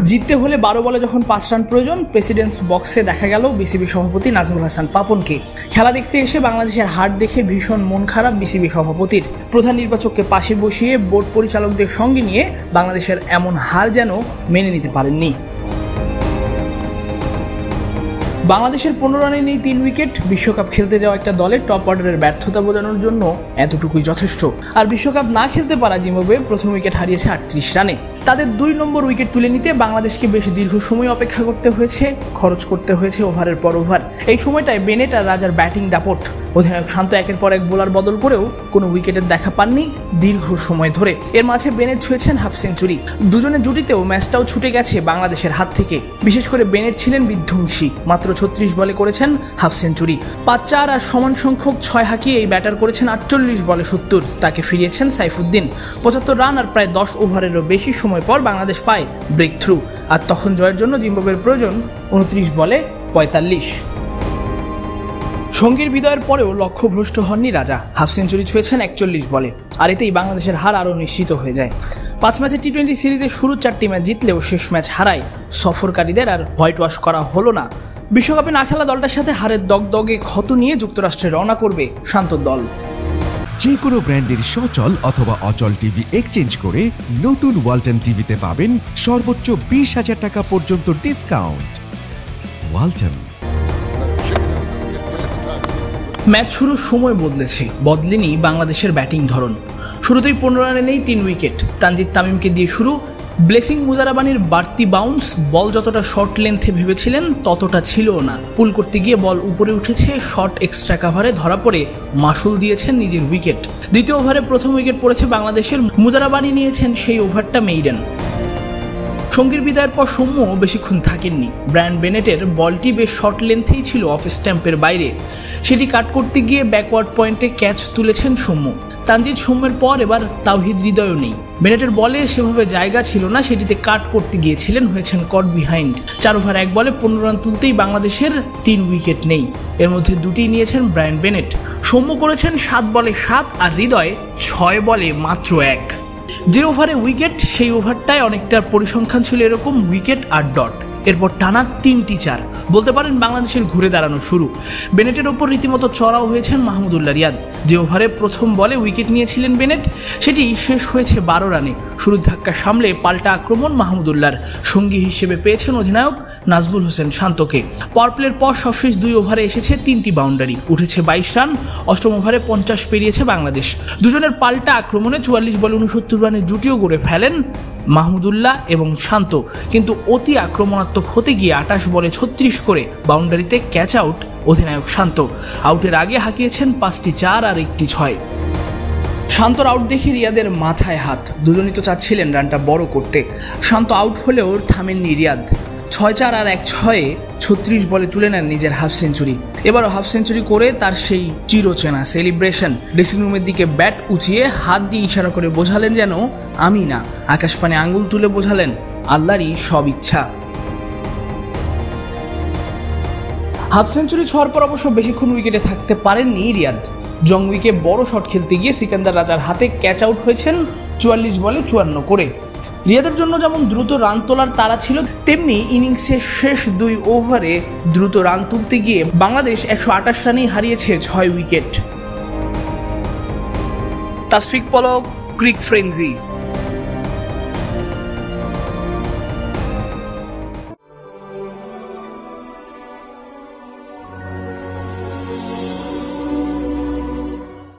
জিততে হলে 12 বলে যখন 5 রান প্রয়োজন, প্রেসিডেন্টস বক্সে দেখা গেল বিসিবি সভাপতি নাজমুল হাসান পাপনকে। খেলা দেখতে এসে বাংলাদেশের হার দেখে ভীষণ মন খারাপ বিসিবি সভাপতির। প্রধান নির্বাচককে পাশে বসিয়ে বোর্ড পরিচালকদের সঙ্গে নিয়ে বাংলাদেশের এমন হার যেন মেনে নিতে পারেননি। বাংলাদেশের 15 রানে নেই 3 উইকেট। বিশ্বকাপ খেলতে যাওয়া একটা দলের টপ অর্ডারের ব্যর্থতা বোঝানোর জন্য এতটুকুই যথেষ্ট। আর বিশ্বকাপ না খেলতে পারা জিম্বাবুয়ে প্রথম উইকেট হারিয়েছে 38 রানে। তাদের 2 নম্বর উইকেট তুলে নিতে বাংলাদেশকে বেশ দীর্ঘ সময় অপেক্ষা করতে হয়েছে, খরচ করতে হয়েছে ওভারের পর ওভার। এই সময়টায় বেনেট আর রাজার ব্যাটিং দাপট। অধিনায়ক শান্ত একের পর এক বোলার বদল করেও কোনো উইকেটের দেখা পাননি দীর্ঘ সময় ধরে। এর মাঝে বেনেট ছুঁয়েছেন হাফ সেঞ্চুরি। দুজনের জুটিতেও ম্যাচটাও ছুটে গেছে বাংলাদেশের হাত থেকে। বিশেষ করে বেনেট ছিলেন বিধ্বংসী। মাত্র 36 বলে করেছেন হাফ সেঞ্চুরি। 5-4 আর সমান সংখ্যক 6 হাঁকিয়ে এই ব্যাটার করেছেন 48 বলে 70। তাকে ফিরিয়েছেন সাইফুদ্দিন। 75 রান আর প্রায় 10 ওভারেরও বেশি সময় পর বাংলাদেশ পায় ব্রেক থ্রু। আর তখন জয়ের জন্য জিম্বাবুয়ের প্রয়োজন 29 বলে 45। সঙ্গীর বিদায়ের পরেও লক্ষ্যভ্রষ্ট হননি রাজা। হাফ সেঞ্চুরি ছুঁয়েছেন 41 বলে। আর এতেই বাংলাদেশের হার আরও নিশ্চিত হয়ে যায়। 5 ম্যাচের টি-20 সিরিজের শুরু 4টি ম্যাচ জিতলেও শেষ ম্যাচ হারায় সফরকারীদের আর হোয়াইট ওয়াশ করা হলো না। বিশ্বকাপে না খেলা দলটার সাথে হারের দগদগে ক্ষত নিয়ে যুক্তরাষ্ট্রে রওনা করবে শান্তর দল। যে কোনো ব্র্যান্ডের সচল অথবা অচল টিভি এক্সচেঞ্জ করে নতুন ওয়ালটন টিভিতে পাবেন সর্বোচ্চ 20,000 টাকা পর্যন্ত ডিসকাউন্ট। ওয়ালটন। ম্যাচ শুরুর সময় বদলেনি বাংলাদেশের ব্যাটিং ধরন। শুরুতেই 15 রানে নেই 3 উইকেট। তানজিদ তামিমকে দিয়ে শুরু। ব্লেসিং মুজারাবানির বাড়তি বাউন্স। বল যতটা শর্ট লেন্থে ভেবেছিলেন ততটা ছিলও না। পুল করতে গিয়ে বল উপরে উঠেছে, শর্ট এক্সট্রা কাভারে ধরা পড়ে মাসুল দিয়েছেন নিজের উইকেট। দ্বিতীয় ওভারে প্রথম উইকেট পড়েছে বাংলাদেশের। মুজারাবানি নিয়েছেন সেই ওভারটা মেইডেন। সঙ্গীর বিদায়ের পর সৌম্য বেশিক্ষণ থাকেননি। ব্রায়ান বেনেটের বলটি বেশ শর্ট লেন্থেই ছিল অফ স্ট্যাম্পের বাইরে। সেটি কাট করতে গিয়ে ব্যাকওয়ার্ড পয়েন্টে ক্যাচ তুলেছেন সৌম্য। তানজিদ সৌম্যের পর এবার তাওহিদ হৃদয়ও নেই। বেনেটের বলে সেভাবে জায়গা ছিল না, সেটিতে কাট করতে গিয়েছিলেন, হয়েছেন কট বিহাইন্ড। 4 ওভার 1 বলে 15 রান তুলতেই বাংলাদেশের 3 উইকেট নেই। এর মধ্যে 2টি নিয়েছেন ব্রায়ান বেনেট। সৌম্য করেছেন 7 বলে 7 আর হৃদয় 6 বলে মাত্র 1। যে ওভারে উইকেট সেই ওভারটায় অনেকটা পরিসংখ্যান ছিল এরকম, উইকেট আর ডট। এরপর টানা 3টি 4। বলতে পারেন বাংলাদেশের ঘুরে দাঁড়ানো শুরু। বেনেটের ওপর রীতিমতো চড়াও হয়েছেন মাহমুদুল্লাহ রিয়াদ। যে ওভারে প্রথম বলে উইকেট নিয়েছিলেন বেনেট, সেটি শেষ হয়েছে 12 রানে। শুরুর ধাক্কা সামলে পাল্টা আক্রমণ মাহমুদুল্লাহর। সঙ্গী হিসেবে পেয়েছেন অধিনায়ক নাজমুল হোসেন শান্তকে। পাওয়ার প্লের পর সবশেষ 2 ওভারে এসেছে 3টি বাউন্ডারি, উঠেছে 22 রান। 8ম ওভারে 50 পেরিয়েছে বাংলাদেশ। দুজনের পাল্টা আক্রমণে 44 বলে 69 রানের জুটিও গড়ে ফেলেন মাহমুদুল্লাহ এবং শান্ত। কিন্তু অতি আক্রমণাত্মক হতে গিয়ে 28 বলে 36 করে বাউন্ডারিতে ক্যাচ আউট অধিনায়ক শান্ত। আউটের আগে হাঁকিয়েছেন 5টি 4 আর 1টি 6। শান্তর আউট দেখে রিয়াদের মাথায় হাত। দুজনই তো চাচ্ছিলেন রানটা বড় করতে। শান্ত আউট হলেও থামেননি রিয়াদ। 6-4 আর 1-6-এ 36 বলে তুলে নেন নিজের হাফ সেঞ্চুরি। এবারও হাফ সেঞ্চুরি করে তার সেই চিরচেনা সেলিব্রেশন। ড্রেসিং রুমের দিকে ব্যাট উঁচিয়ে হাত দিয়ে ইশারা করে বোঝালেন যেন আমি না, আকাশপানে আঙ্গুল তুলে বোঝালেন আল্লাহরই সব ইচ্ছা। হাফ সেঞ্চুরি ছোঁয়ার পর অবশ্য বেশিক্ষণ উইকেটে থাকতে পারেননি রিয়াদ। জং উইকে বড় শট খেলতে গিয়ে সিকান্দার রাজার হাতে ক্যাচ আউট হয়েছেন 44 বলে 54 করে। রিয়াদের জন্য যেমন দ্রুত রান তোলার তাড়া ছিল, তেমনি ইনিংসের শেষ 2 ওভারে দ্রুত রান তুলতে গিয়ে বাংলাদেশ 128 রানেই হারিয়েছে 6 উইকেট। তাসফিক পলক, ক্রিক ফ্রেঞ্জি।